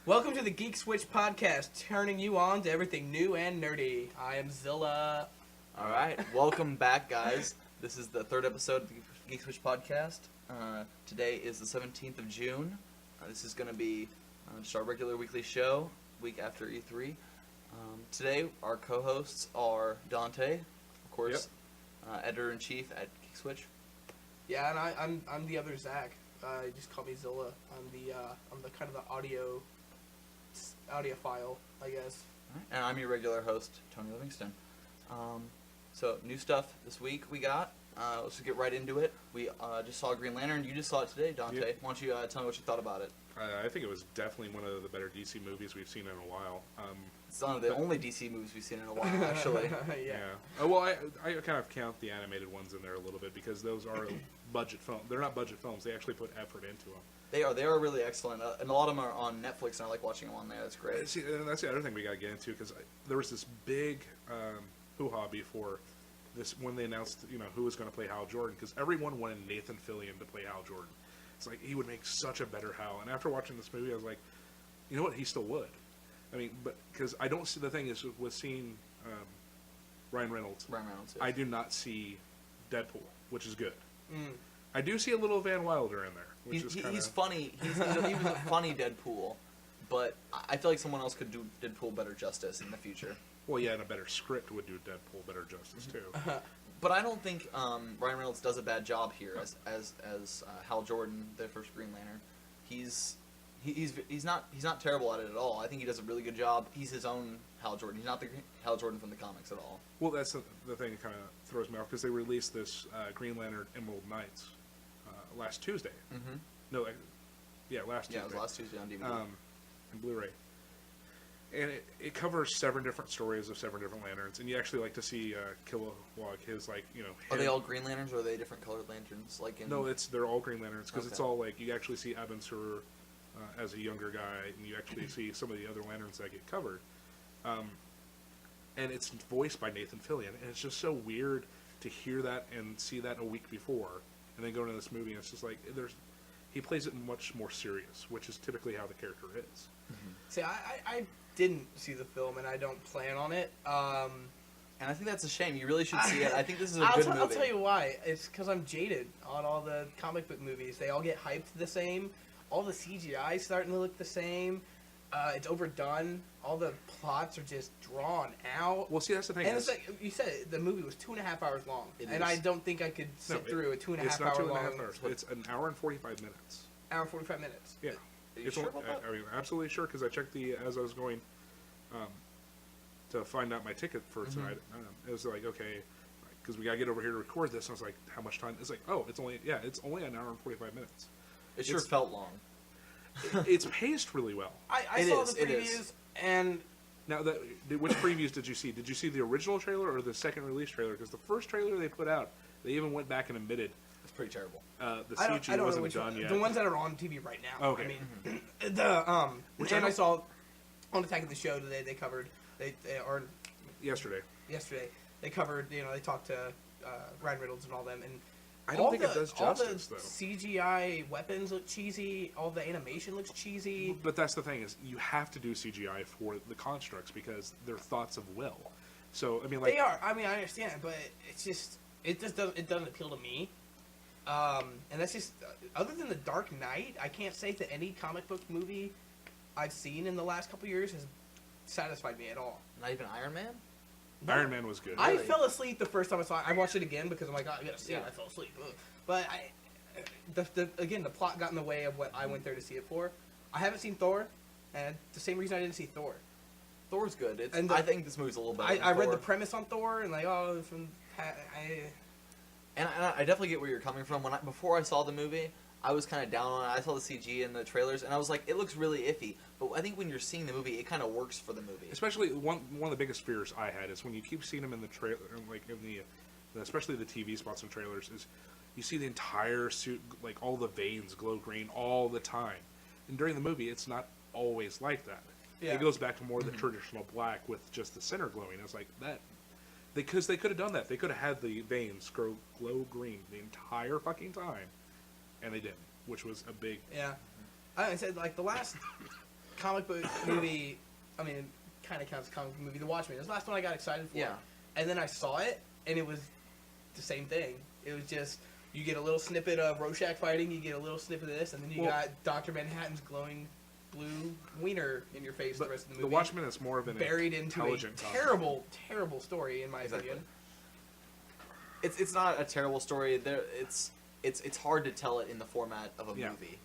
Welcome to the Geek Switch podcast, turning you on to everything new and nerdy. I am Zilla. All right, welcome back, guys. This is the third episode of the Geek Switch podcast. Today is the 17th of June. This is going to be just our regular weekly show, week after E3. Today, our co-hosts are Dante, of course, editor-in-chief at Geek Switch. Yeah, and I'm the other Zach. Just call me Zilla. I'm the kind of the audiophile, I guess. And I'm your regular host, Tony Livingston. So, new stuff this week we got. Let's just get right into it. We just saw Green Lantern. You just saw it today, Dante. Yep. Why don't you tell me what you thought about it? I think it was definitely one of the better DC movies we've seen in a while. It's one of the only DC movies we've seen in a while, actually. Yeah. Oh, well, I kind of count the animated ones in there a little bit because those are budget films. They're not budget films. They actually put effort into them. They are really excellent, and a lot of them are on Netflix, and I like watching them on there. That's great. See, and that's the other thing we got to get into because there was this big hoo-ha before this when they announced who was going to play Hal Jordan because everyone wanted Nathan Fillion to play Hal Jordan. It's like he would make such a better Hal. And after watching this movie, I was like, you know what? He still would. I mean, but because I don't see the thing is with seeing Ryan Reynolds. Ryan Reynolds. Yes. I do not see Deadpool, which is good. Mm. I do see a little Van Wilder in there, which is kind of... He's funny. He was a funny Deadpool, but I feel like someone else could do Deadpool better justice in the future. Well, yeah, and a better script would do Deadpool better justice too. But I don't think Ryan Reynolds does a bad job here as Hal Jordan, the first Green Lantern. He's not terrible at it at all. I think he does a really good job. He's his own Hal Jordan. He's not the Hal Jordan from the comics at all. Well, that's the thing that kind of throws me off because they released this Green Lantern Emerald Knights last Tuesday. Mm-hmm. No, last Tuesday. Yeah, it was last Tuesday on DVD. And Blu-ray. And it covers 7 different stories of 7 different lanterns, and you actually like to see Kilowog, his Are they all Green Lanterns, or are they different colored lanterns? No, they're all Green Lanterns because it's Okay. all like you actually see Evan Sur as a younger guy, and you actually see some of the other lanterns that get covered. And it's voiced by Nathan Fillion, and it's just so weird to hear that and see that a week before, and then go into this movie, and it's just like he plays it much more serious, which is typically how the character is. Mm-hmm. See, I didn't see the film, and I don't plan on it. And I think that's a shame. You really should see it. I think this is a good movie. I'll tell you why. It's because I'm jaded on all the comic book movies. They all get hyped the same. All the CGI is starting to look the same. It's overdone. All the plots are just drawn out. Well, see, that's the thing. And it's like you said, the movie was 2.5 hours long, It I is. don't think I could sit through a 2.5 It's not hour 2.5 long. hours. It's an hour and 45 minutes. Hour and 45 minutes. Yeah. Are you sure about that? I mean, absolutely sure, because I checked as I was going to find out my ticket for tonight. It was like, okay, because we got to get over here to record this. And I was like, how much time? It's like, oh, it's only an hour and 45 minutes. It sure felt long. It's paced really well. I saw the previews, and Now, which previews did you see? Did you see the original trailer or the second release trailer? Because the first trailer they put out, they even went back and admitted It's pretty terrible. the I CG don't know wasn't which done one. yet. The ones that are on TV right now. Okay. I mean, Which and I I saw on Attack of the Show today. They covered or yesterday. they covered. They talked to Ryan Reynolds and all them, and I don't think it does justice, all the though. CGI weapons look cheesy. All the animation looks cheesy. But that's the thing is you have to do CGI for the constructs because they're thoughts of will. So I mean, like They are. I mean, I understand, but it just doesn't appeal to me. And that's just other than the Dark Knight, I can't say that any comic book movie I've seen in the last couple years has satisfied me at all. Not even Iron Man? Iron Man was good. I Really? fell asleep the first time I saw it. I watched it again because I'm like, oh, I gotta see it. Yeah. I fell asleep. Ugh. But the plot got in the way of what I went there to see it for. I haven't seen Thor, and the same reason I didn't see Thor. Thor's good. And I think this movie's a little better than I read Thor. the premise on Thor, and like, oh, And I definitely get where you're coming from. Before I saw the movie, I was kind of down on it. I saw the CG in the trailers, and I was like, it looks really iffy. But I think when you're seeing the movie, it kind of works for the movie. Especially one of the biggest fears I had is when you keep seeing them in the trailer, like in the especially the TV spots and trailers, is you see the entire suit, like all the veins glow green all the time, and during the movie, it's not always like that. Yeah. It goes back to more of the traditional black with just the center glowing. It's like that. Because they could have done that. They could have had the veins glow green the entire fucking time, and they didn't, which was a big... Yeah. I said, like, the last comic book movie, I mean, it kind of counts as comic book movie, The Watchmen. It was the last one I got excited for. Yeah. And then I saw it, and it was the same thing. It was just, you get a little snippet of Rorschach fighting, you get a little snippet of this, and then you got Dr. Manhattan's glowing blue wiener in your face the rest of the movie. The Watchmen is more of an buried into a intelligent comic. terrible story, in my opinion. It's not a terrible story. It's hard to tell it in the format of a movie.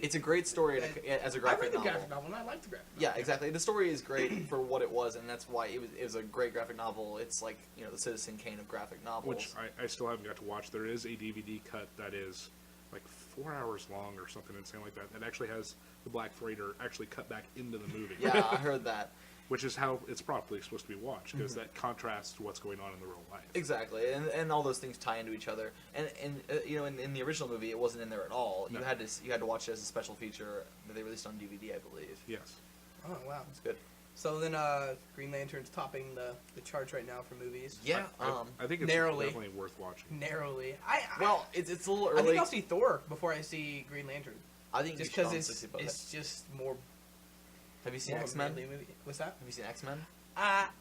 It's a great story as a graphic novel. I read the graphic novel, and I liked the graphic novel. Yeah, exactly. The story is great for what it was, and that's why it was a great graphic novel. It's like, you know, the Citizen Kane of graphic novels. Which I still haven't got to watch. There is a DVD cut that is like 4 hours long or something insane like that. It actually has the Black Freighter actually cut back into the movie. Yeah, I heard that. Which is how it's properly supposed to be watched, because that contrasts to what's going on in the real life. Exactly, and all those things tie into each other. And you know, in the original movie, it wasn't in there at all. No. You had to watch it as a special feature that they released on DVD, I believe. Yes. Oh, wow. It's good. So then Green Lantern's topping the charts right now for movies. Yeah. I think it's narrowly. definitely worth watching. Narrowly. Well, it's a little early. I think I'll see Thor before I see Green Lantern. I think Just you should because honestly see both. it's just more... Have you seen more of a X-Men? manly movie. What's that? Have you seen X-Men?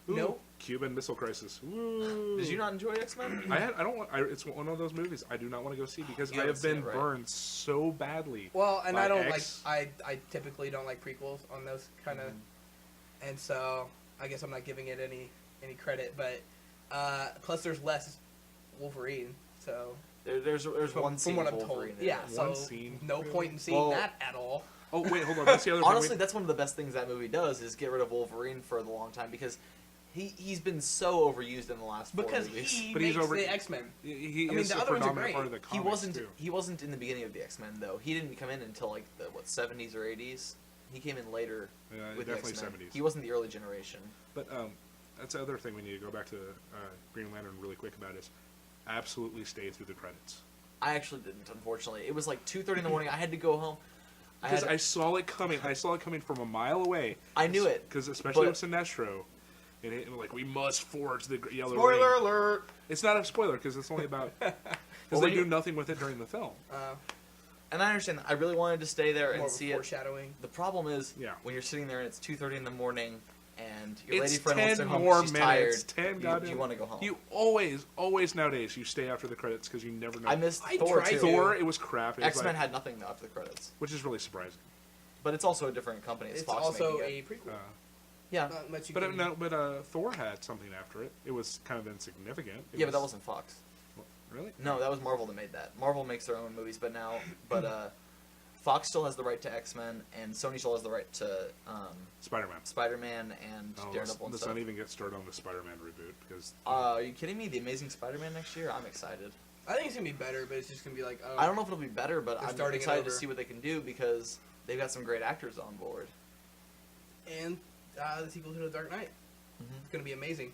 Ooh, No. Cuban Missile Crisis. Woo. Did you not enjoy X-Men? It's one of those movies I do not want to go see because You I have haven't seen been it, right? burned so badly. Well, and by I don't X. I typically don't like prequels on those kind of... And so, I guess I'm not giving it any credit, but... plus there's less Wolverine, so... There's one scene from what with I'm Wolverine told. in it. Yeah, so One scene. no point in seeing Well- that at all. Oh wait, hold on. That's the other thing. Honestly, that's one of the best things that movie does is get rid of Wolverine for the long time because he's been so overused in the last 4 Because movies. he But he's makes over- the X-Men. He I mean, is the a other ones are predominant great. part of the comics too. He wasn't in the beginning of the X-Men though. He didn't come in until like the 70s or 80s. He came in later with Definitely the X-Men. 70s. He wasn't the early generation. But that's the other thing we need to go back to Green Lantern really quick about is absolutely stay through the credits. I actually didn't, unfortunately. It was like 2:30 in the morning. I had to go home. Because I saw it coming. I saw it coming from a mile away. I knew it. Because especially but- with Sinestro, and like we must forge the yellow Spoiler ring. alert! It's not a spoiler because it's only about because Well, they when do you- nothing with it during the film. And I understand that. I really wanted to stay there More and of a see it. foreshadowing. The problem is Yeah. when you're sitting there and it's 2:30 in the morning and your It's lady friend wants to 10 go home more 'cause she's minutes. tired. 10 goddamn. You want to go home. You always nowadays you stay after the credits because you never know. I missed I Thor tried too. to. Thor. It was crap. It was X-Men like- had nothing after the credits, which is really surprising. but it's also a different company. It's, It's Fox also making a it. prequel. Yeah, Not much you But can- no, but Thor had something after it. It was kind of insignificant. It yeah, but that was- wasn't Fox. really. No, that was Marvel that made that. Marvel makes their own movies, but Fox still has the right to X-Men, and Sony still has the right to Spider-Man. Spider-Man and Oh, Daredevil and let's stuff. not even get started on the Spider-Man reboot because Are you kidding me? The Amazing Spider-Man next year? I'm excited. I think it's gonna be better, but it's just gonna be like, oh, I don't know if it'll be better, but They're I'm starting it excited to over. see what they can do because they've got some great actors on board. And the sequel to The Dark Knight. Mhm. It's gonna be amazing.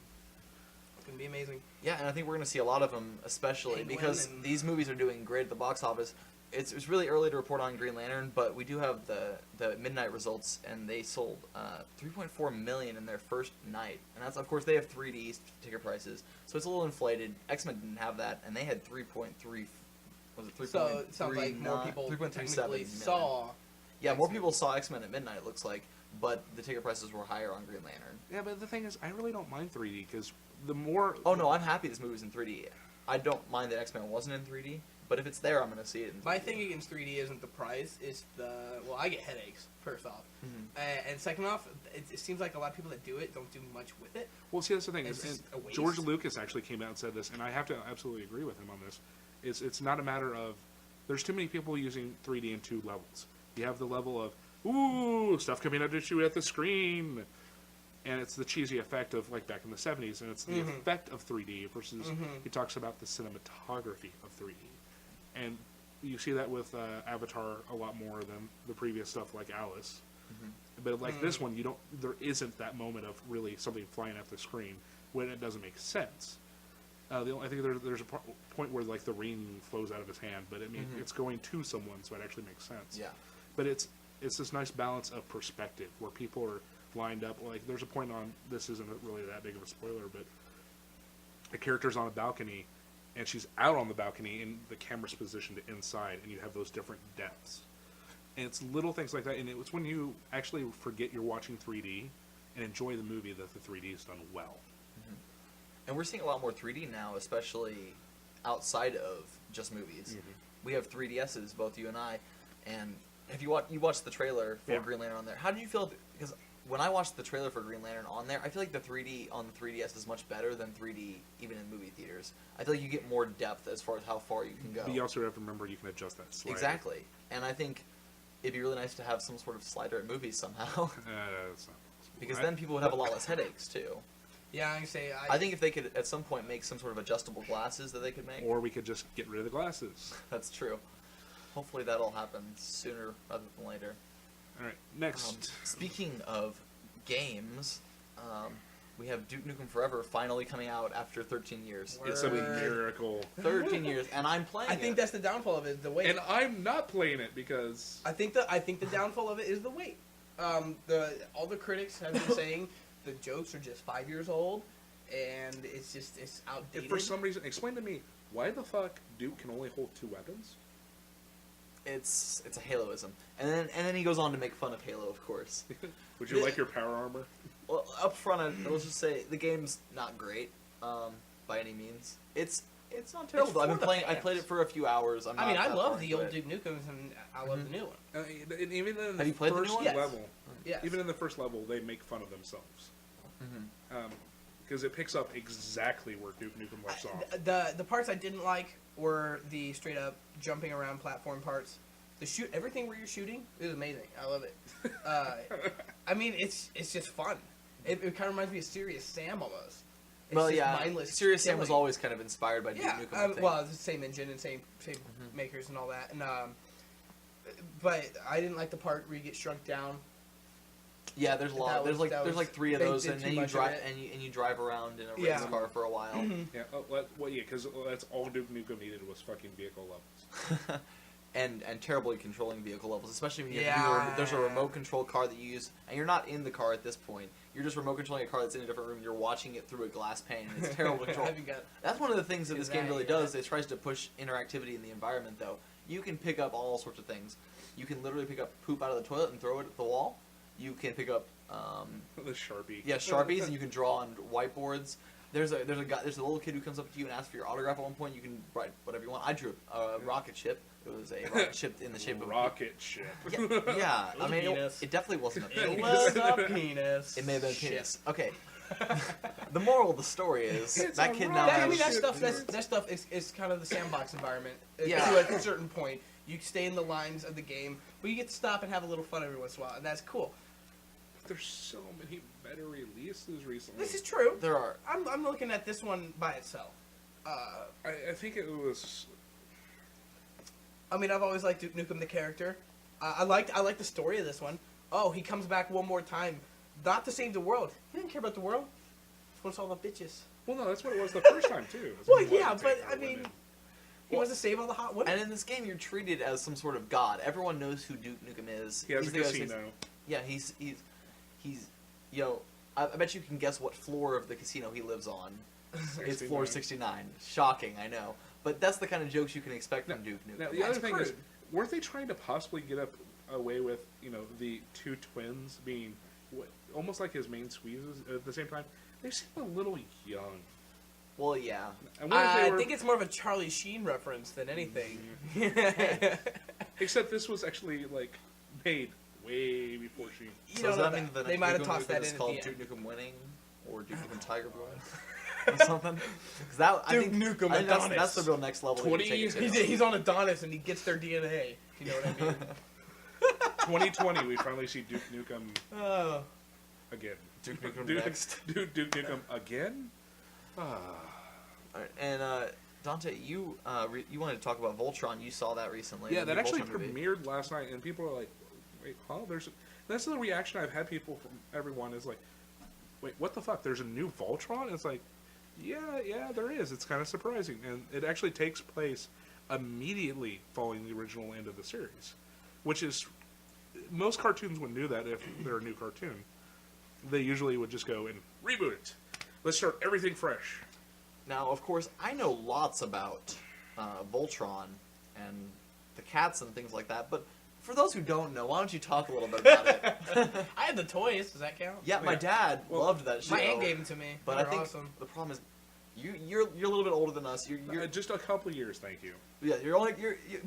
It's gonna be amazing. Yeah, and I think we're going to see a lot of them, especially Penguin because and- these movies are doing great at the box office. It's really early to report on Green Lantern, but we do have the midnight results, and they sold 3.4 million in their first night, and that's of course they have 3D ticket prices, so it's a little inflated. X-Men didn't have that, and they had 3.3. Was it 3.3? So it sounds like more people 3.37 technically million. saw. Yeah, more X-Men. people saw X-Men at midnight. It looks like, but the ticket prices were higher on Green Lantern. yeah. But the thing is, I really don't mind 3D because the more Oh no, I'm happy this movie's in 3D. I don't mind that X-Men wasn't in 3D, but if it's there, I'm going to see it in 3D. My thing against 3D isn't the price; it's well, I get headaches first off, Mhm. and second off, it seems like a lot of people that do it don't do much with it. well, see that's the thing It's is, just a waste. George Lucas actually came out and said this, and I have to absolutely agree with him on this. It's not a matter of there's too many people using 3D in two levels. You have the level of ooh stuff coming out at you at the screen, and it's the cheesy effect of like back in the 70s, and it's the effect of 3D versus he talks about the cinematography of 3D, and you see that with Avatar a lot more than the previous stuff like Alice. But like this one, there isn't that moment of really something flying at the screen when it doesn't make sense. I think there's a point where like the ring flows out of his hand, but it's going to someone, so it actually makes sense. Yeah. But it's this nice balance of perspective where people are lined up. Like there's a point on this isn't really that big of a spoiler, but the character's on a balcony, and she's out on the balcony, and the camera's positioned inside, and you have those different depths. And it's little things like that, and it's when you actually forget you're watching 3D and enjoy the movie that the 3D is done well. And we're seeing a lot more 3D now, especially outside of just movies. We have 3DSs, both you and I, and if you watched the trailer for Green Lantern on there, how did you feel? Because when I watched the trailer for Green Lantern on there, I feel like the 3D on the 3DS is much better than 3D even in movie theaters. I feel like you get more depth as far as how far you can go. But you also have to remember you can adjust that slider. Exactly. And I think it'd be really nice to have some sort of slider at movies somehow. That's not possible. Because then people would have a lot less headaches, too. Yeah, I can say. I think if they could, at some point, make some sort of adjustable glasses that they could make. Or we could just get rid of the glasses. That's true. Hopefully that'll happen sooner rather than later. All right, next. Speaking of games, we have Duke Nukem Forever finally coming out after 13 years. It's a miracle. 13 years, and I'm playing it. I think that's the downfall of it. The wait. And I'm not playing it because I think the downfall of it is the wait. All the critics have been saying the jokes are just 5 years old, and it's outdated. if for some reason, explain to me why the fuck Duke can only hold 2 weapons. It's a Haloism, and then he goes on to make fun of Halo, of course. Would you like your power armor? Well, up front, let's just say the game's not great by any means. It's not terrible. for I've been the playing. I fans. played it for a few hours. I I love the old Duke Nukems, and I love the new one. And even in Have the you played the new first one? Yes. level, Yes. even in the first level, they make fun of themselves. Because it picks up exactly where Duke Nukem left off. The parts I didn't like were the straight up jumping around platform parts. Everything where you're shooting is amazing. I love it. It's just fun. It kind of reminds me of Serious Sam almost. It's Well, just yeah, mindless Serious Sam was killing. always kind of inspired by Duke Yeah, Nukem. I think. well, it's the same engine and same makers and all that. And but I didn't like the part where you get shrunk down. Yeah, there's a lot. There's like 3 of they those, did and too then you much of drive it. and you drive around in a race Yeah. car for a while. Yeah, because that's all Duke Nukem needed was fucking vehicle levels. and terribly controlling vehicle levels, especially when there's a Yeah. remote control car that you use, and you're not in the car at this point. You're just remote controlling a car that's in a different room. And you're watching it through a glass pane, and it's terrible control. Haven't got- That's one of the things that this game really yeah. does. It tries to push interactivity in the environment, though. You can pick up all sorts of things. You can literally pick up poop out of the toilet and throw it at the wall. You can pick up The Sharpie. Sharpies, and you can draw on whiteboards. There's a little kid who comes up to you and asks for your autograph at one point. You can write whatever you want. I drew a rocket ship. It was a rocket ship in the shape of rocket ship. Yeah. was I mean, a penis. it definitely wasn't a It penis. was a penis. It may have been a Shit. penis. Okay. The moral of the story is It's that a kid now rocket That, I mean, has. that stuff is kind of the sandbox environment. Yeah. To a certain point, you stay in the lines of the game, but you get to stop and have a little fun every once in a while, and that's cool. But there's so many better releases recently. This is true. There are. I'm looking at this one by itself. I think it was. I mean, I've always liked Duke Nukem the character. I like the story of this one. Oh, he comes back one more time, not to save the world. He didn't care about the world. He wants all the bitches. Well, no, that's what it was the first time too. Well, He wanted yeah, to but take I our mean, women. he wants to save all the hot women. And in this game, you're treated as some sort of god. Everyone knows who Duke Nukem is. He has He's a the guy who says- casino. Yeah, he's you know, I bet you can guess what floor of the casino he lives on. It's floor 69. Shocking, I know. But that's the kind of jokes you can expect from Duke Nukem. Now, the other That's thing is, crude. weren't they trying to possibly get away with the 2 twins being almost like his main squeezes at the same time? They seem a little young. Well, yeah. I wonder if they I were, think it's more of a Charlie Sheen reference than anything. except this was actually like made way before she. You So don't does know that that. mean the They next might have Duke tossed Nukem that is in at called the end. Duke Nukem Winning or Duke Nukem Tiger Blood or something? 'Cause that, I Duke think, Nukem I think that's Adonis. the real next level. you 20 take it to. He's on Adonis and he gets their DNA. You know what I mean? 2020, we finally see Duke Nukem Oh. again. Duke Nukem Duke, next. Duke Nukem again? Alright, and Dante, you wanted to talk about Voltron. You saw that recently. Yeah, the that actually Voltron movie. premiered last night, and people are like, "Wait, huh?" That's the reaction I've had people from everyone is like, "Wait, what the fuck? There's a new Voltron?" And it's like, yeah, there is. It's kind of surprising, and it actually takes place immediately following the original end of the series, which is most cartoons wouldn't do that if they're a new cartoon. They usually would just go and reboot it. Let's start everything fresh. Now, of course, I know lots about Voltron and the cats and things like that, but For those who don't know, why don't you talk a little bit about it? I had the toys. Does that count? Yeah, my dad loved that show. My aunt gave them to me. But They I were think awesome. the problem is, you're a little bit older than us. You're Just a couple years, thank you. yeah.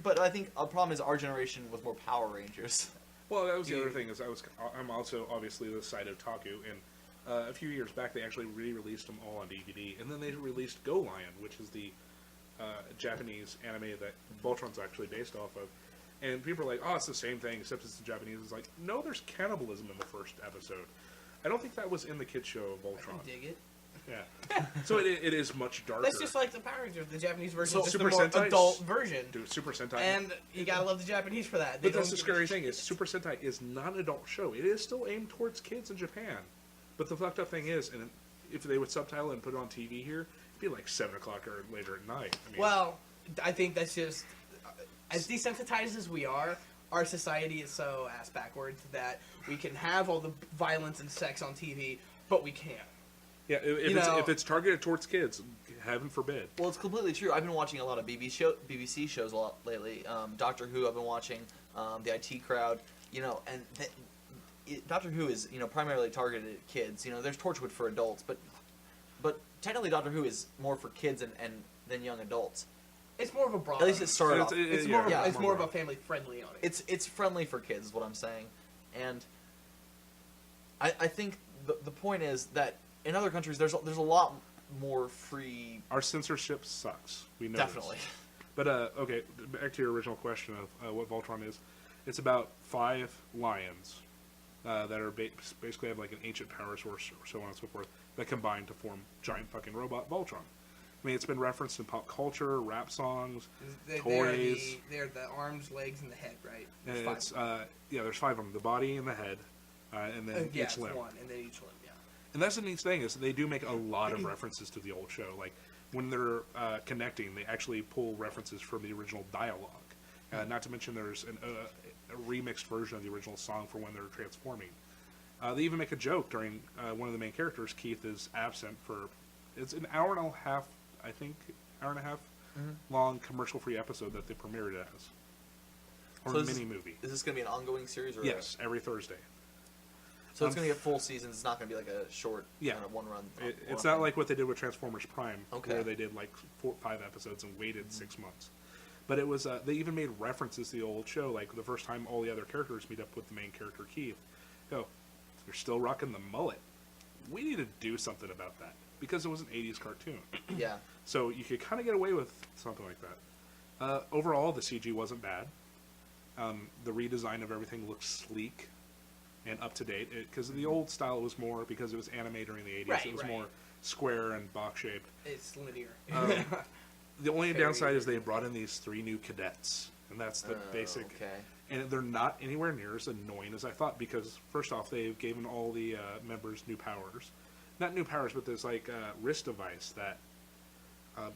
But I think a problem is our generation was more Power Rangers. Well, that was the other thing is I'm also obviously the side of Taku, and a few years back they actually re-released them all on DVD, and then they released Go Lion, which is the Japanese anime that Voltron's actually based off of. And people are like, oh, it's the same thing, except it's in Japanese. It's like, no, there's cannibalism in the first episode. I don't think that was in the kids show of I Voltron. can dig it. Yeah. So it is much darker. That's just like the Power Rangers. The Japanese version So is just Super the more Sentai- adult version. Dude, Super Sentai. And you gotta love the Japanese for that. They But that's the don't give a scary shit. thing is Super Sentai is not an adult show. It is still aimed towards kids in Japan. But the fucked up thing is, and if they would subtitle it and put it on TV here, it'd be like 7 o'clock or later at night. I mean, Well, I think that's just as desensitized as we are. Our society is so ass backwards that we can have all the violence and sex on TV, but we can't. yeah, if it's targeted towards kids, heaven forbid. Well, it's completely true. I've been watching a lot of BBC shows a lot lately. Doctor Who, I've been watching. The IT Crowd, and Doctor Who is primarily targeted at kids. There's Torchwood for adults, but technically Doctor Who is more for kids and than young adults. It's more of a broad. At least it started off. It's yeah, more. yeah, It's more of a broad. family friendly audience. It's friendly for kids, is what I'm saying, and I think the point is that in other countries there's a lot more free. Our censorship sucks. We know Definitely. this. But okay, back to your original question of what Voltron is. It's about 5 lions that are basically have like an ancient power source or so on and so forth that combine to form giant fucking robot Voltron. I mean, it's been referenced in pop culture, rap songs, toys. They're the arms, legs, and the head, right? And There's 5 it's of them. there's 5 of them: the body and the head, and then Yeah, each it's limb. one, and then each limb. Yeah. And that's the neat thing is they do make a lot of references to the old show. Like when they're connecting, they actually pull references from the original dialogue. Not to mention there's a remixed version of the original song for when they're transforming. They even make a joke during one of the main characters. Keith is absent for it's an hour and a half, I think, long commercial-free episode that they premiered it as, or So a mini movie. Is this going to be an ongoing series? Or Yes, every Thursday. So it's going to get full seasons. It's not going to be like a short, Yeah. kind of one run. It's not like what they did with Transformers Prime, Okay. where they did like 4 or 5 episodes and waited 6 months. But it was they even made references to the old show, like the first time all the other characters meet up with the main character Keith. Go, you're still rocking the mullet. We need to do something about that because it was an '80s cartoon. Yeah. So you could kind of get away with something like that. Overall, the CG wasn't bad. The redesign of everything looks sleek and up to date. Because the old style was more, because it was anime during the 80s, Right, it was right. more square and box shaped. It's linear. The only Very downside is they brought in these 3 new cadets. And that's the basic. Okay. And they're not anywhere near as annoying as I thought, because first off, they've given all the members new powers. Not new powers, but there's like a wrist device that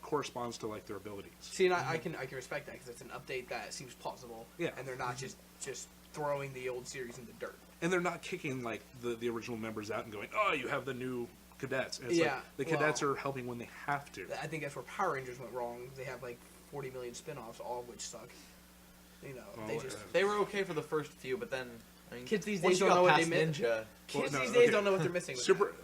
corresponds to like their abilities. See, and I can respect that because it's an update that seems plausible. Yeah. And they're not just throwing the old series in the dirt. And they're not kicking like the original members out and going, oh, you have the new cadets. And it's Yeah, like the cadets well- are helping when they have to. I think that's where Power Rangers went wrong. They have like 40 million spin-offs, all of which suck. They Well, just They were okay for the first few, but then I mean, Kids these once days you don't got know what past they missed. Ninja. kids no, these days okay. don't know what they're missing.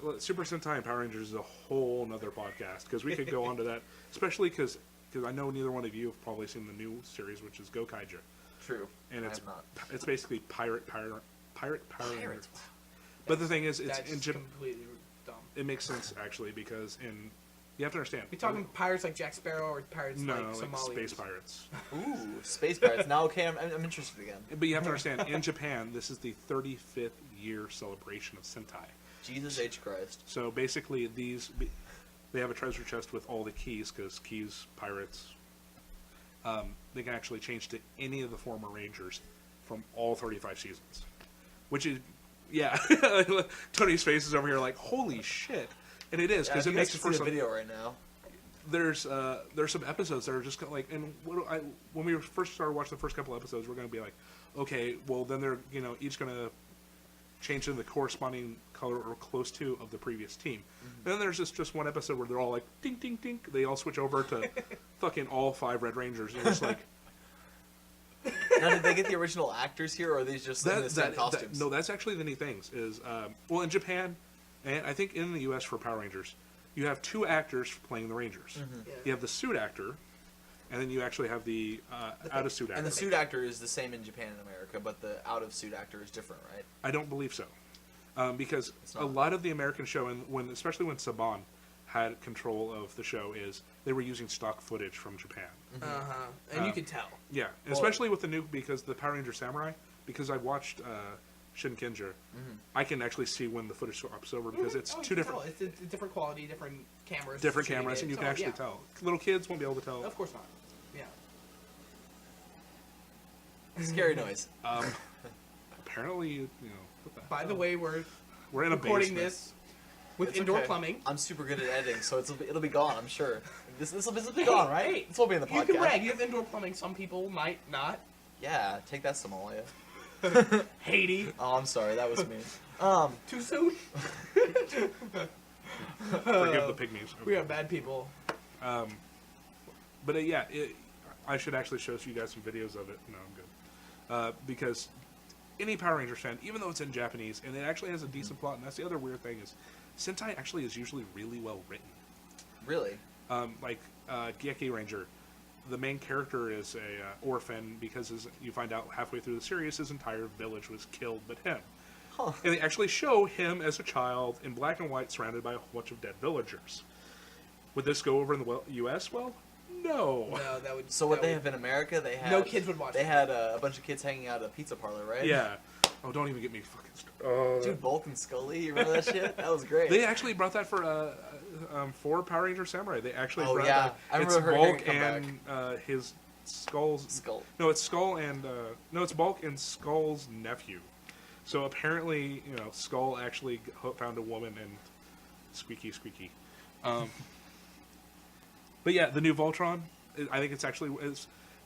With Super Sentai and Power Rangers is a whole nother podcast, because we could go on to that, especially because I know neither one of you have probably seen the new series, which is Gokaija, True. and I it's have not. it's basically pirate Power Rangers. Pirates. But the thing is, it's That's in Japan. completely dumb. It makes sense actually, because you have to understand. You talking pirates like Jack Sparrow or pirates No, like like Somalians? space pirates. Ooh, space pirates. Now, okay, I'm interested again. But you have to understand, in Japan, this is the 35th year celebration of Sentai. Jesus H. Christ. So basically, they have a treasure chest with all the keys, because keys, pirates, they can actually change to any of the former Rangers from all 35 seasons. Which is, yeah, Tony's face is over here like, holy shit. And it is, because Yeah, it you makes guys for can see some... the video right now. There's some episodes that are just like, and when we first started watching the first couple episodes, we're going to be like, okay, well then they're each going to change in the corresponding color or close to of the previous team. And then there's just one episode where they're all like, ding ding ding, they all switch over to fucking all 5 Red Rangers, and it's like, Now, did they get the original actors here, or are these just in the same costumes? No, that's actually the neat things. Is well, in Japan, and I think in the U.S. for Power Rangers, you have 2 actors playing the Rangers. Mm-hmm. Yeah. You have the suit actor, and then you actually have the out of suit actor. And the suit actor is the same in Japan and America, but the out of suit actor is different, right? I don't believe so, because It's a not. lot of the American show, and especially when Saban had control of the show, is they were using stock footage from Japan. And you could tell. Yeah, especially with the new, because the Power Ranger Samurai, because I watched Shinkenger, I can actually see when the footage swaps over because it's Oh, you two can different tell. It's a different quality, different cameras. different shooting cameras, it, and you so, can actually yeah. tell. Little kids won't be able to tell. Of course not. Yeah. Scary noise. Apparently, you know. What the By hell? the way, we're We're in a recording basement. this with It's indoor okay. plumbing. I'm super good at editing, so it'll be gone, I'm sure. This will be gone, right? Hey, This will be in the podcast. You can brag. You have indoor plumbing. Some people might not. Yeah, take that, Somalia. Haiti. Oh, I'm sorry, that was me. Too soon. Forgive the pygmies. We are bad people. But yeah, I should actually show you guys some videos of it. No, I'm good. Because any Power Rangers fan, even though it's in Japanese, and it actually has a decent plot, and that's the other weird thing is, Sentai actually is usually really well written. Really? Like Geek Ranger, the main character is a orphan because you find out halfway through the series his entire village was killed but him. Huh. And they actually show him as a child in black and white surrounded by a whole bunch of dead villagers. Would this go over in the U.S.? Well, no. No, that would. So what that they would- have in America, they had... No kids would watch They it. had a bunch of kids hanging out at a pizza parlor, right? Yeah. Oh, don't even get me fucking started. Dude, Bulk and Scully, you remember that shit? That was great. They actually brought that for Power Ranger Samurai. They actually Oh, brought yeah. that. I It's remember hearing Bulk it come and his Skull's... Skull. No, it's Skull and... no, it's Bulk and Skull's nephew. So apparently, Skull actually found a woman and squeaky. But yeah, the new Voltron, I think it's actually...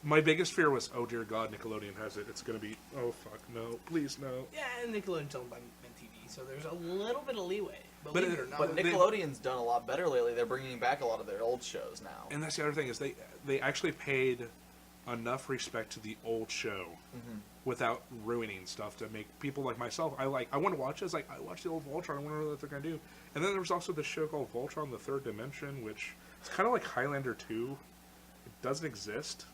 my biggest fear was, oh dear God, Nickelodeon has it. It's going to be, oh fuck, no, please no. Yeah, and Nickelodeon's owned by MTV, so there's a little bit of leeway. But Believe it or not. But Nickelodeon's done a lot better lately. They're bringing back a lot of their old shows now. And that's the other thing is they actually paid enough respect to the old show without ruining stuff to make people like myself. I want to watch it. It's like, I watched the old Voltron. I wonder what they're gonna do. And then there was also this show called Voltron: The Third Dimension, which is kind of like Highlander 2. It doesn't exist.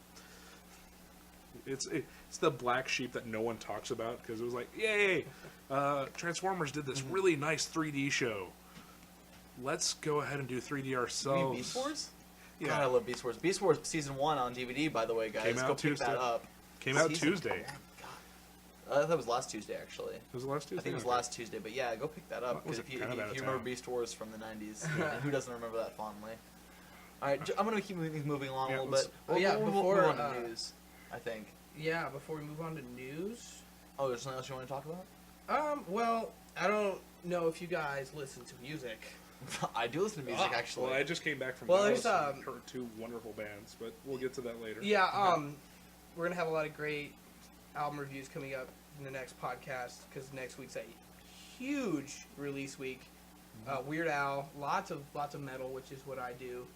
It's the black sheep that no one talks about because it was like, yay, Transformers did this really nice 3D show. Let's go ahead and do 3D You ourselves. mean Beast Wars? Yeah. God, I love Beast Wars. Beast Wars Season 1 on DVD, by the way, guys. Came out Go pick Tuesday. that up. Came out Season Tuesday. 1, God. I thought it was last Tuesday, actually. It was the last Tuesday. I think it was last Tuesday, but yeah, go pick that up. Was Because it if you, kind of out of remember town? Beast Wars from the 90s, and who doesn't remember that fondly? Alright, I'm going to keep moving along Yeah, a little let's- bit. Oh, yeah, We'll before, move on to news, I think. Yeah, before we move on to news. Oh, there's something else you want to talk about? Well, I don't know if you guys listen to music. I do listen to music, Ah, actually. Well, I just came back from Well, Dallas there's, and heard 2 wonderful bands, but we'll get to that later. Yeah, we're gonna have a lot of great album reviews coming up in the next podcast because next week's a huge release week. Weird Al, lots of metal, which is what I do.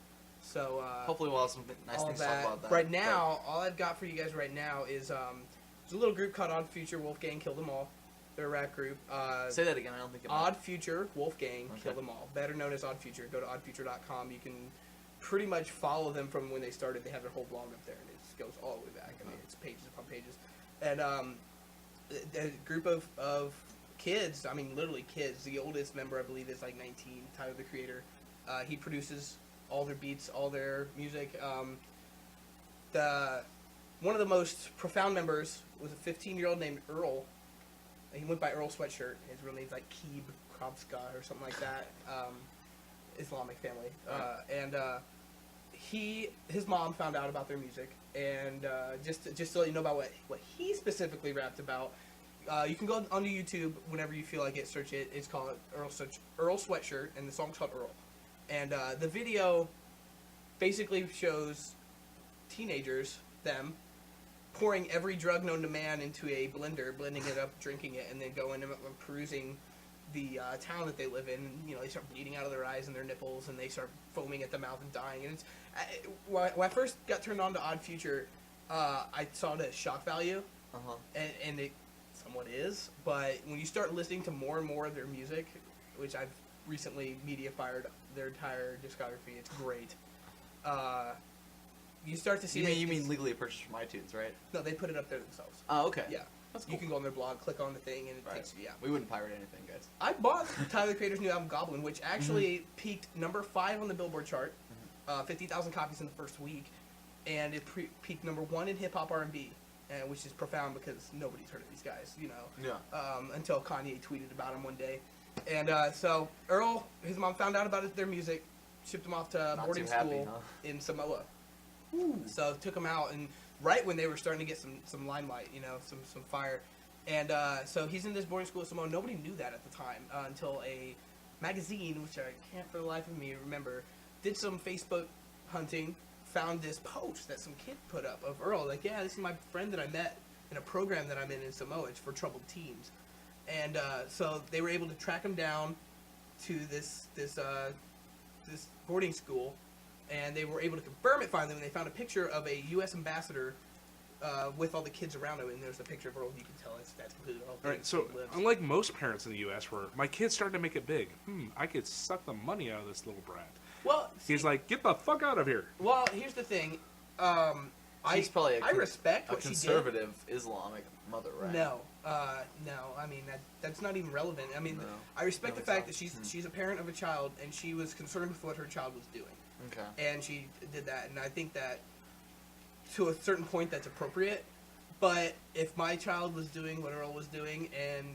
So Hopefully we'll have some nice all things to that. talk about that. Right now, all I've got for you guys right now is there's a little group called Odd Future Wolfgang Kill Them All. They're a rap group. Say that again, I don't think it Odd Future Wolfgang Okay. Kill Them All, better known as Odd Future. Go to oddfuture.com. You can pretty much follow them from when they started. They have their whole blog up there, and it goes all the way back. I mean, it's pages upon pages. And a group of kids, I mean, literally kids. The oldest member, I believe, is like 19, Tyler, the creator. He produces all their beats, all their music. One of the most profound members was a 15-year-old named Earl. He went by Earl Sweatshirt. His real name's like Keeb Kravska or something like that. Islamic family. His mom found out about their music, and just to let you know about what he specifically rapped about, you can go onto YouTube whenever you feel like it. Search it. It's called Earl Sweatshirt, and the song's called Earl. And the video basically shows teenagers, them, pouring every drug known to man into a blender, blending it up, drinking it, and then going and perusing the town that they live in. And, they start bleeding out of their eyes and their nipples, and they start foaming at the mouth and dying. And it's when I first got turned on to Odd Future, I saw it at shock value, and it somewhat is. But when you start listening to more and more of their music, which I've recently media fired their entire discography, it's great. You start to see. You mean legally purchased from iTunes, right? No, they put it up there themselves. Oh, okay. Yeah. That's cool. You can go on their blog, click on the thing, and it takes you. Yeah. We wouldn't pirate anything, guys. I bought Tyler the Creator's new album Goblin, which actually peaked number 5 on the Billboard chart, 50,000 copies in the first week, and it peaked number 1 in hip hop R&B, which is profound because nobody's heard of these guys, you know. Yeah. Until Kanye tweeted about him one day, and so Earl, his mom found out about their music, shipped him off to Not boarding too happy, school in Samoa. So took him out, and right when they were starting to get some limelight, you know, some fire. And so he's in this boarding school at Samoa. Nobody knew that at the time until a magazine, which I can't for the life of me remember, did some Facebook hunting, found this post that some kid put up of Earl. Like, yeah, this is my friend that I met in a program that I'm in Samoa. It's for troubled teens. And so they were able to track him down to this boarding school. And they were able to confirm it finally when they found a picture of a U.S. ambassador with all the kids around him, and there's a picture of Earl. You can tell that's completely all. All right, so unlike most parents in the U.S., where my kid's starting to make it big, I could suck the money out of this little brat. Well, he's like, get the fuck out of here. Well, here's the thing. She's probably I respect what she did. Conservative Islamic mother, right? No. I mean that's not even relevant. I mean, I respect the fact that she's a parent of a child, and she was concerned with what her child was doing. Okay. And she did that, and I think that to a certain point that's appropriate. But if my child was doing what Earl was doing, and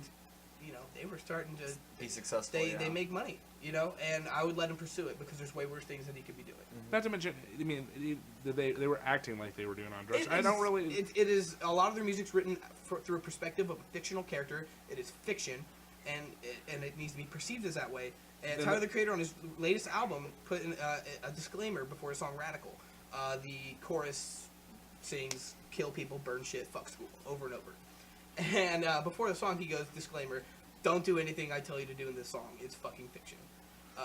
you know they were starting to be successful, they make money, you know, and I would let him pursue it because there's way worse things that he could be doing. Not to mention, I mean, they were acting like they were doing on drugs. I don't really. It is a lot of their music's written through a perspective of a fictional character. It is fiction, and it needs to be perceived as that way. And Tyler the Creator on his latest album put in a disclaimer before his song "Radical." The chorus sings "kill people, burn shit, fuck school" over and over. And before the song, he goes, "Disclaimer: don't do anything I tell you to do in this song. It's fucking fiction."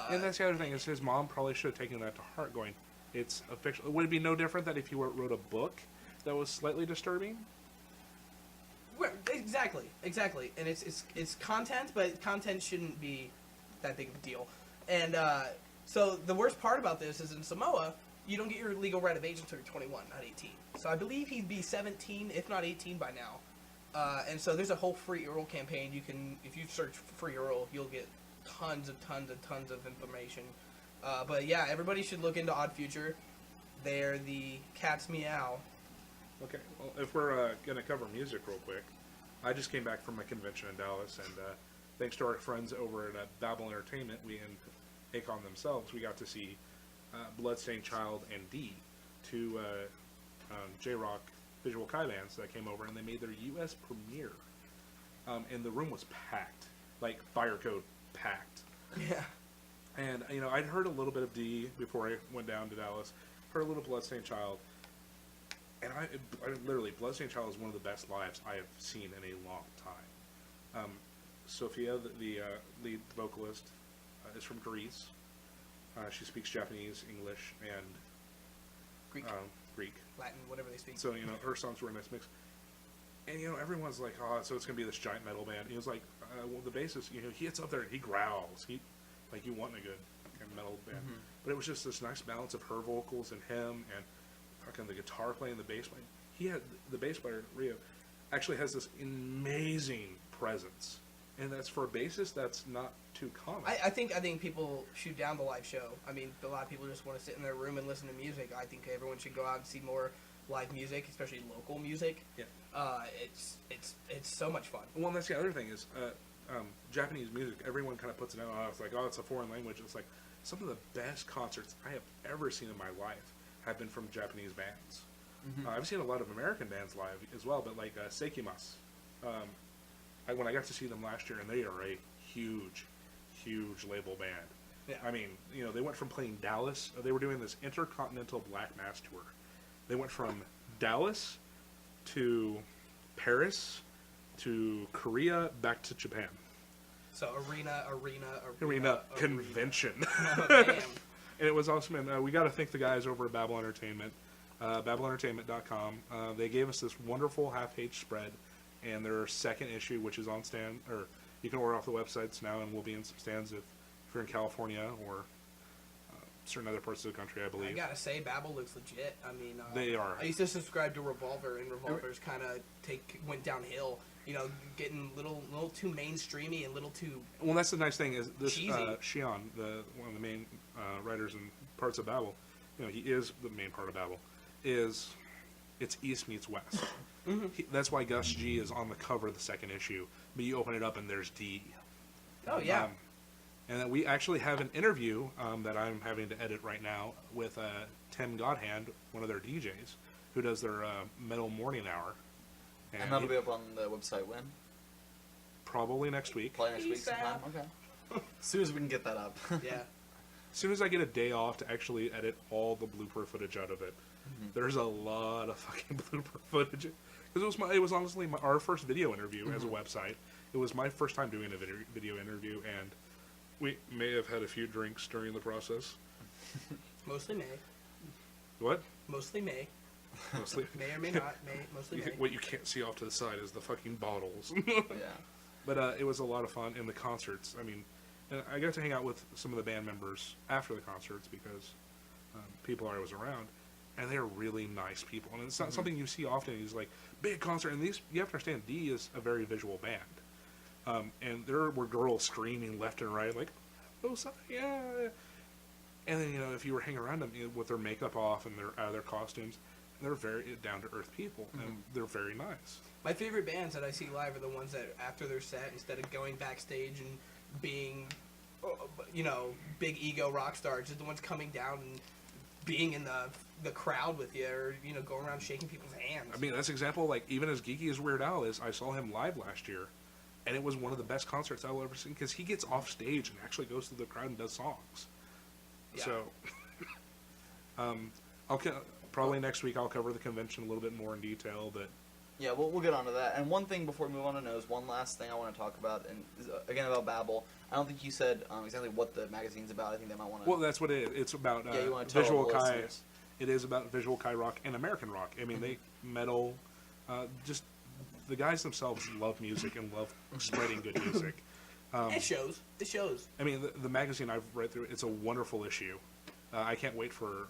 And that's the other thing is his mom probably should have taken that to heart, going, "It's a fiction." Would it be no different that if you wrote a book that was slightly disturbing? Well, exactly, and it's content, but content shouldn't be that big of a deal. And so the worst part about this is in Samoa, you don't get your legal right of age until you're 21, not 18. So I believe he'd be 17, if not 18 by now. And so there's a whole Free Earl campaign. You can, if you search Free Earl, you'll get tons of information. But yeah, everybody should look into Odd Future. They're the cat's meow. Okay, well, if we're going to cover music real quick, I just came back from a convention in Dallas, and thanks to our friends over at Babel Entertainment, we and Akon themselves, we got to see Bloodstained Child and D, two J-Rock visual Kai bands that came over, and they made their U.S. premiere. And the room was packed, like fire code packed. Yeah. And, you know, I'd heard a little bit of D before I went down to Dallas, heard a little Bloodstained Child, and I literally, Bloodstained Child is one of the best lives I have seen in a long time. Sophia, the lead vocalist, is from Greece. She speaks Japanese, English, and Greek. Latin, whatever they speak. So, you know, her songs were a nice mix. And, you know, everyone's like, oh, so it's going to be this giant metal band. And he was like, well, the bassist, you know, he gets up there and he growls. Like, you want a good kind of metal band. Mm-hmm. But it was just this nice balance of her vocals and him and fucking the guitar playing, the bass playing. He had, the bass player, Rio, actually has this amazing presence. And that's for a bassist, that's not too common. I think people shoot down the live show. I mean, a lot of people just want to sit in their room and listen to music. I think everyone should go out and see more live music, especially local music. Yeah. It's so much fun. Well, and that's the other thing is Japanese music. Everyone kind of puts it out. It's like, oh, it's a foreign language. It's like some of the best concerts I have ever seen in my life have been from Japanese bands. Mm-hmm. I've seen a lot of American bands live as well, but like Seikimas. When I got to see them last year, and they are a huge label band. Yeah. I mean, you know, they went from playing Dallas. They were doing this intercontinental Black Mass tour. They went from Dallas to Paris to Korea back to Japan. So arena convention. Oh, damn. And it was awesome. And we got to thank the guys over at Babel Entertainment, babelentertainment.com. They gave us this wonderful half-page spread and their second issue, which is on stand, or you can order off the websites now, and will be in some stands if you're in California or certain other parts of the country, I believe. I gotta say, Babel looks legit. I mean, They are. I used to subscribe to Revolver, and Revolver's kind of went downhill. You know, getting little too mainstreamy and little too. Well, that's the nice thing is this cheesy. Shion, one of the main writers and parts of Babel. You know, he is the main part of Babel. It's East meets West. That's why Gus G is on the cover of the second issue. But you open it up and there's D. Oh yeah. And then we actually have an interview that I'm having to edit right now with Tim Godhand, one of their DJs, who does their Metal Morning Hour. And that'll be up on the website when? Probably next week. Probably next week sometime? Okay. As soon as we can get that up. Yeah. As soon as I get a day off to actually edit all the blooper footage out of it, there's a lot of fucking blooper footage. Because it was honestly our first video interview as a website. It was my first time doing a video interview, and we may have had a few drinks during the process. Mostly May. What? Mostly May. Mostly. May or may not. Mostly May. What you can't see off to the side is the fucking bottles. Yeah. But it was a lot of fun in the concerts. I mean, and I got to hang out with some of the band members after the concerts because people I was around, and they're really nice people. And it's not something you see often. It's like big concert, and these you have to understand. D is a very visual band. And there were girls screaming left and right, like, "Oh, sorry, yeah!" And then if you were hanging around them with their makeup off and their out of their costumes, they're very down to earth people, and they're very nice. My favorite bands that I see live are the ones that after their set, instead of going backstage and being, big ego rock stars, just the ones coming down and being in the crowd with you, or going around shaking people's hands. I mean, that's an example. Like even as geeky as Weird Al is, I saw him live last year. And it was one of the best concerts I've ever seen because he gets off stage and actually goes to the crowd and does songs. Yeah. So, probably next week I'll cover the convention a little bit more in detail. But yeah, we'll get onto that. And one thing before we move on to news, one last thing I want to talk about, and again about Babel. I don't think you said exactly what the magazine's about. I think they might want to. Well, that's what it is. It's about you want to tell visual the kai. listeners. It is about visual kai rock and American rock. I mean, they metal, just. The guys themselves love music and love spreading good music. It shows. It shows. I mean, the magazine I've read through, it's a wonderful issue. I can't wait for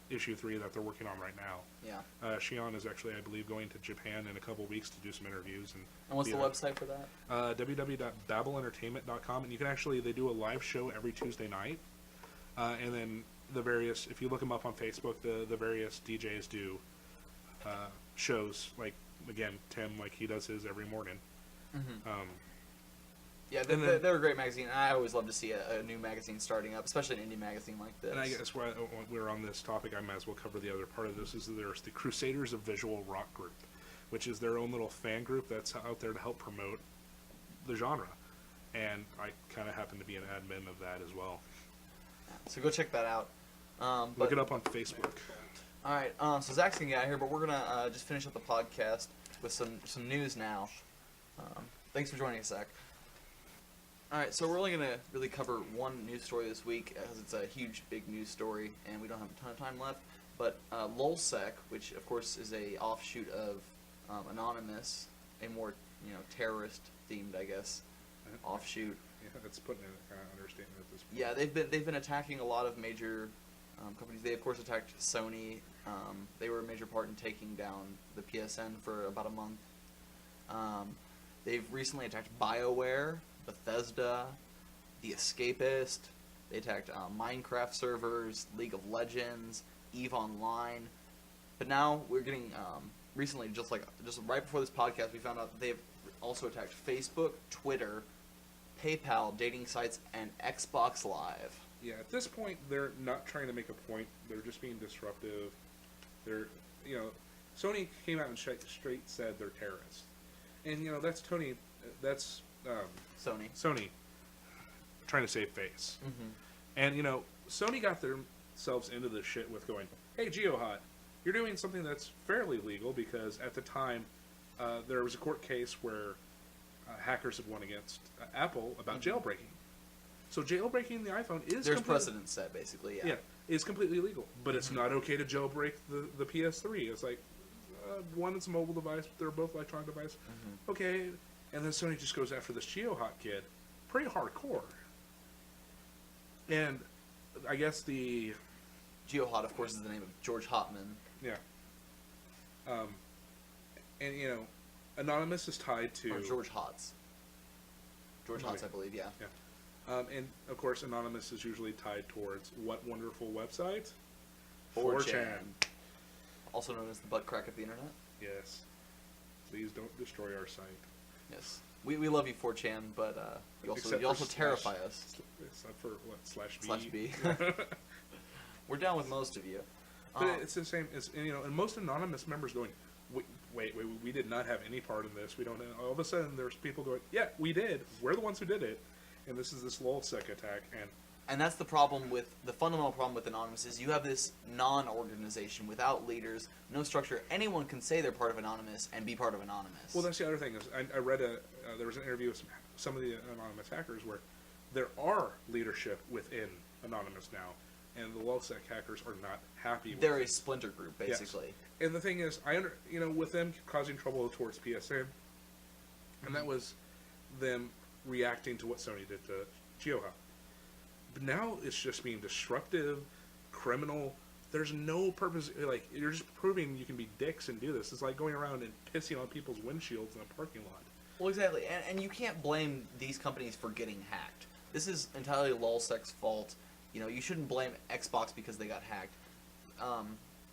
issue 3 that they're working on right now. Yeah. Shion is actually, I believe, going to Japan in a couple weeks to do some interviews. And what's the website for that? www.babelentertainment.com. And you can they do a live show every Tuesday night. And then if you look them up on Facebook, the various DJs do shows, like, again, Tim, like he does his every morning. Yeah, they're a great magazine. And I always love to see a new magazine starting up, especially an indie magazine like this. And I guess while we're on this topic, I might as well cover the other part of this. Is there's the Crusaders of Visual Rock group, which is their own little fan group that's out there to help promote the genre. And I kind of happen to be an admin of that as well. So go check that out. Look it up on Facebook. All right, so Zach's gonna get out of here, but we're gonna just finish up the podcast with some news now. Thanks for joining us, Zach. All right, so we're only gonna really cover one news story this week, as it's a huge, big news story, and we don't have a ton of time left. But LulzSec, which of course is a offshoot of Anonymous, a more terrorist themed, I guess, offshoot. Yeah, that's putting it kind of understatement at this point. Yeah, they've been attacking a lot of major companies. They of course attacked Sony. They were a major part in taking down the PSN for about a month. They've recently attacked BioWare, Bethesda, The Escapist. They attacked Minecraft servers, League of Legends, EVE Online. But now we're getting recently, just right before this podcast, we found out they've also attacked Facebook, Twitter, PayPal, dating sites, and Xbox Live. Yeah, at this point, they're not trying to make a point. They're just being disruptive. Sony came out and straight said they're terrorists. And, that's Tony, that's Sony trying to save face. And, Sony got themselves into this shit with going, hey, GeoHot, you're doing something that's fairly legal because at the time there was a court case where hackers had won against Apple about jailbreaking. So jailbreaking the iPhone is there's precedent set, basically. Yeah, it's completely legal, but it's not okay to jailbreak the PS3. It's like, one is a mobile device, but they're both electronic device. Okay, and then Sony just goes after this GeoHot kid, pretty hardcore. And I guess the GeoHot, of course, is the name of George Hotman. yeah, and you know, Anonymous is tied to Or George Hotz. George Hotz, I believe, yeah. and of course, Anonymous is usually tied towards what wonderful website? 4chan. Also known as the butt crack of the internet. Yes. Please don't destroy our site. Yes. We love you, 4chan, but you also terrify us. Except for what, /B? /B. We're down with most of you. But it's the same as, you know, and most Anonymous members going, wait, we did not have any part in this. We don't know. All of a sudden, there's people going, yeah, we did. We're the ones who did it. And this is this lulsec attack. And that's the problem with, the fundamental problem with Anonymous is you have this non-organization without leaders, no structure. Anyone can say they're part of Anonymous and be part of Anonymous. Well, that's the other thing. Is I read there was an interview with some of the Anonymous hackers where there are leadership within Anonymous now, and the lulsec hackers are not happy with They're it. a splinter group, basically. Yes. And the thing is, with them causing trouble towards PSA, and that was them reacting to what Sony did to GeoHot. But now it's just being destructive, criminal. There's no purpose. Like, you're just proving you can be dicks and do this. It's like going around and pissing on people's windshields in a parking lot. Well, exactly. And you can't blame these companies for getting hacked. This is entirely lulsec's fault. You know, you shouldn't blame Xbox because they got hacked.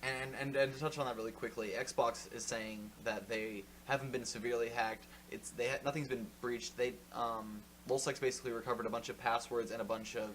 And to touch on that really quickly, Xbox is saying that they haven't been severely hacked. Nothing's been breached. Lulsec's basically recovered a bunch of passwords and a bunch of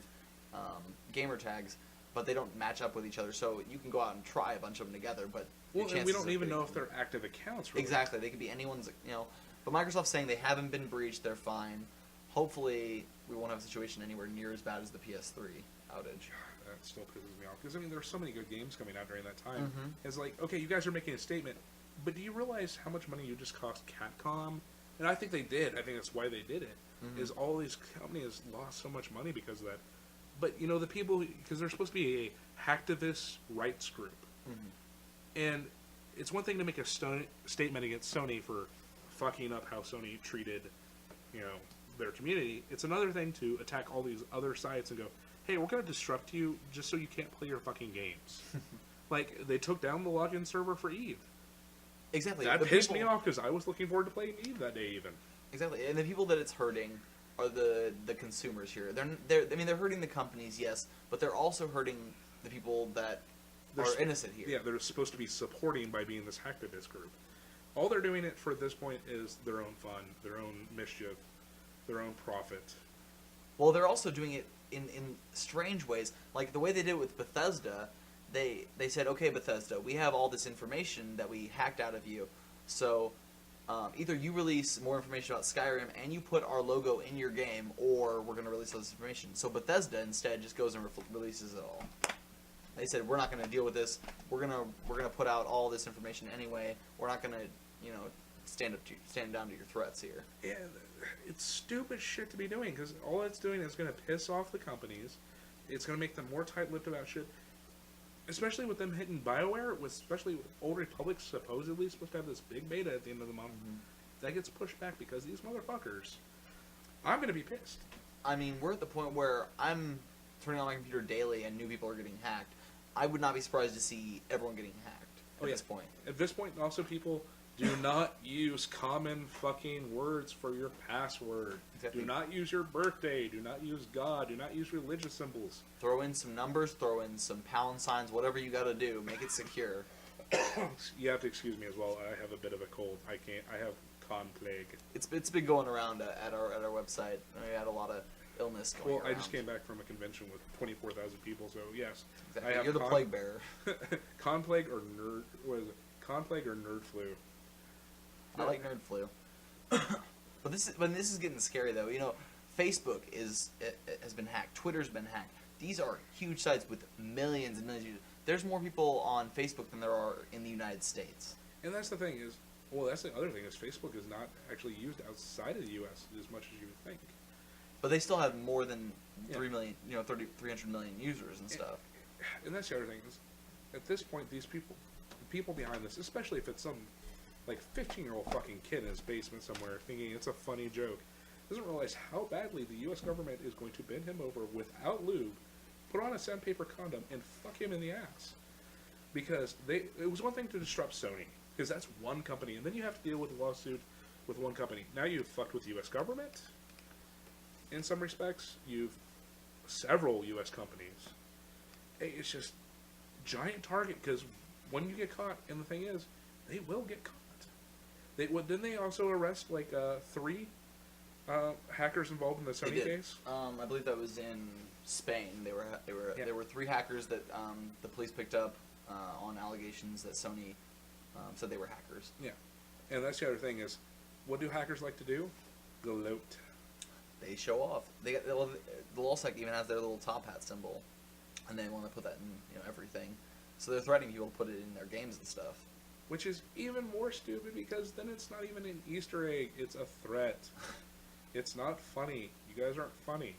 gamer tags, but they don't match up with each other. So you can go out and try a bunch of them together, but and we don't even know if they're active accounts. Really. Exactly, they could be anyone's. You know, but Microsoft's saying they haven't been breached. They're fine. Hopefully, we won't have a situation anywhere near as bad as the PS3 outage. That still pisses me off because there are so many good games coming out during that time. It's like, okay, you guys are making a statement, but do you realize how much money you just cost Capcom? And I think they did. I think that's why they did it. Is all these companies lost so much money because of that. But you know, the people, because they're supposed to be a hacktivist rights group, and it's one thing to make a statement against Sony for fucking up how Sony treated, you know, their community. It's another thing to attack all these other sites and go, hey, we're going to disrupt you just so you can't play your fucking games. Like, they took down the login server for Eve. Exactly. That pissed me off because I was looking forward to playing Eve that day even. Exactly, and the people that it's hurting are the consumers here. They're hurting the companies, yes, but they're also hurting the people that are innocent here. Yeah, they're supposed to be supporting by being this hacktivist group. All they're doing it for at this point is their own fun, their own mischief, their own profit. Well, they're also doing it in strange ways. Like the way they did it with Bethesda, they said, okay, Bethesda, we have all this information that we hacked out of you, so either you release more information about Skyrim and you put our logo in your game, or we're going to release all this information. So Bethesda instead just goes and releases it all. They said, we're not going to deal with this. We're gonna put out all this information anyway. We're not going to, stand down to your threats here. Yeah, it's stupid shit to be doing because all it's doing is going to piss off the companies. It's going to make them more tight-lipped about shit. Especially with them hitting BioWare, especially with Old Republic supposedly supposed to have this big beta at the end of the month. That gets pushed back because these motherfuckers. I'm going to be pissed. I mean, we're at the point where I'm turning on my computer daily and new people are getting hacked. I would not be surprised to see everyone getting hacked at this point. At this point, also people do not use common fucking words for your password. Exactly. Do not use your birthday. Do not use God. Do not use religious symbols. Throw in some numbers, throw in some pound signs, whatever you gotta do. Make it secure. You have to excuse me as well. I have a bit of a cold. I have con plague. It's been going around at our website. We had a lot of illness going around. Well, I just came back from a convention with 24,000 people, so yes. Exactly. I have You're the plague bearer. Con plague or nerd? What is it? Con plague or nerd flu? I like nerd flu. But this is getting scary though. Facebook has been hacked. Twitter's been hacked. These are huge sites with millions and millions of users. There's more people on Facebook than there are in the United States. And that's the thing is, well, that's the other thing is Facebook is not actually used outside of the U.S. as much as you would think. But they still have more than 3 million, 300 million users and stuff. And that's the other thing is, at this point, these people people behind this, especially if it's some like 15-year-old fucking kid in his basement somewhere thinking it's a funny joke, doesn't realize how badly the U.S. government is going to bend him over without lube, put on a sandpaper condom, and fuck him in the ass. Because it was one thing to disrupt Sony, because that's one company, and then you have to deal with a lawsuit with one company. Now you've fucked with the U.S. government. In some respects, you've several U.S. companies. It's just giant target, because when you get caught, and the thing is, they will get caught. Didn't they also arrest like 3 hackers involved in the Sony case? I believe that was in Spain. There were 3 hackers that the police picked up on allegations that Sony said they were hackers. Yeah, and that's the other thing is, what do hackers like to do? Gloat. They show off. The LulzSec even has their little top hat symbol, and they want to put that in everything. So they're threatening people to put it in their games and stuff. Which is even more stupid, because then it's not even an Easter egg, it's a threat. It's not funny. You guys aren't funny.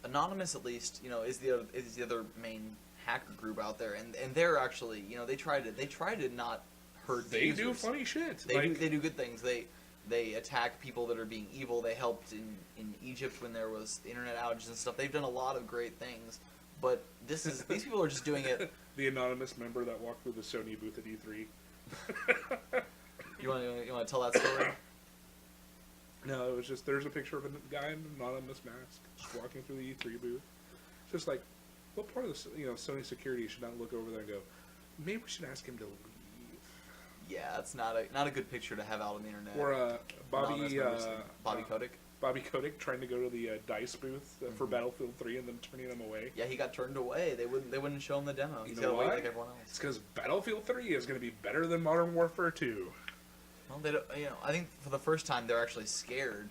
Anonymous, at least, is the other main hacker group out there, and they're actually, they try to not hurt the users. They do funny shit. They do good things. They attack people that are being evil. They helped in Egypt when there was the internet outages and stuff. They've done a lot of great things. But these people are just doing it. The anonymous member that walked through the Sony booth at E3. You want to tell that story? No, it was just, there's a picture of a guy in an anonymous mask just walking through the E3 booth. It's just like, what part of the Sony security should not look over there and go, maybe we should ask him to leave. Yeah, it's not a good picture to have out on the internet. Or Bobby Kotick. Bobby Kotick trying to go to the DICE booth for Battlefield 3 and then turning him away. Yeah, he got turned away. They wouldn't show him the demo. He's got to wait like everyone else. It's because Battlefield 3 is going to be better than Modern Warfare 2. Well, they don't, I think for the first time they're actually scared.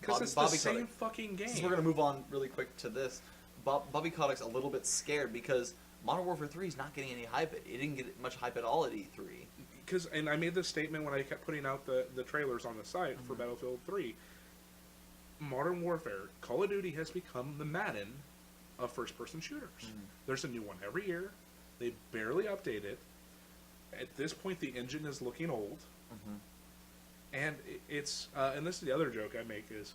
Because it's the same fucking game. Since we're going to move on really quick to this, Bobby Kotick's a little bit scared because Modern Warfare 3 is not getting any hype. It didn't get much hype at all at E3. And I made this statement when I kept putting out the trailers on the site for Battlefield 3. Modern Warfare, Call of Duty has become the Madden of first-person shooters. There's a new one every year. They barely update it. At this point, the engine is looking old. And it's and this is the other joke I make is,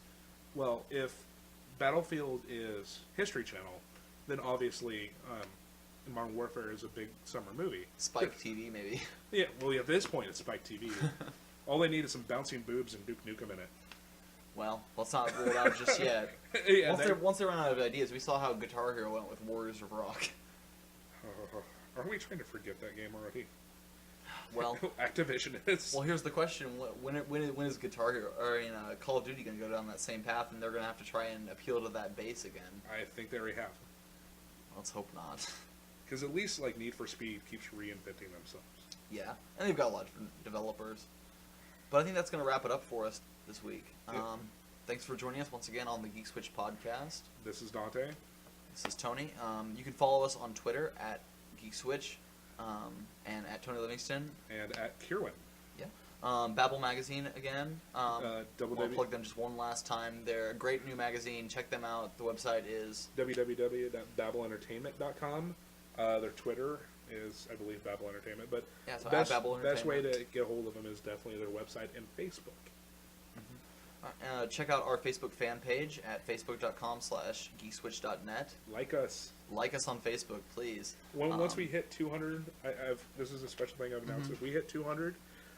well, if Battlefield is History Channel, then obviously Modern Warfare is a big summer movie. Spike TV, maybe. Yeah, well, at this point, it's Spike TV. All they need is some bouncing boobs and Duke Nukem in it. Well, let's not rule it out just yet. Yeah, once they run out of ideas, we saw how Guitar Hero went with Warriors of Rock. Are we trying to forget that game already? Well, Activision is. Well, here's the question: when is Guitar Hero or Call of Duty going to go down that same path, and they're going to have to try and appeal to that base again? I think they already have. Let's hope not. Because at least like Need for Speed keeps reinventing themselves. Yeah, and they've got a lot of different developers. But I think that's going to wrap it up for us this week. Thanks for joining us once again on the Geek Switch podcast. This is Dante. This is Tony. You can follow us on Twitter at Geek Switch and at Tony Livingston. And at Kierwin. Yeah. Babel Magazine again. We'll plug them just one last time. They're a great new magazine. Check them out. The website is www.babelentertainment.com. Their Twitter is, I believe, Babel Entertainment. But yeah, so best way to get a hold of them is definitely their website and Facebook. Check out our Facebook fan page at facebook.com/geekswitch.net. Like us. Like us on Facebook, please. Once we hit 200, this is a special thing I've announced. If we hit 200,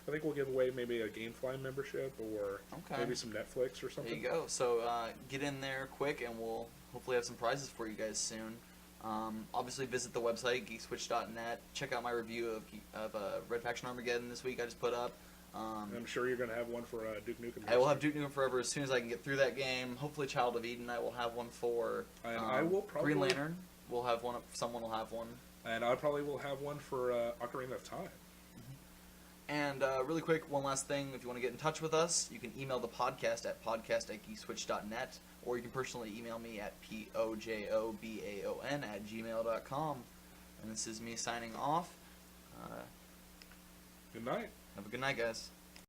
I think we'll give away maybe a GameFly membership or maybe some Netflix or something. There you go. So get in there quick, and we'll hopefully have some prizes for you guys soon. Obviously, visit the website, geekswitch.net. Check out my review of Red Faction Armageddon this week I just put up. I'm sure you're going to have one for Duke Nukem. I will have Duke Nukem Forever as soon as I can get through that game. Hopefully, Child of Eden I will have one for. And I will probably... Green Lantern. We'll have one. Someone will have one. And I probably will have one for Ocarina of Time. And really quick, one last thing. If you want to get in touch with us, you can email the podcast at podcast@geekswitch.net, or you can personally email me at pojobaon@gmail.com. And this is me signing off. Good night. Have a good night, guys.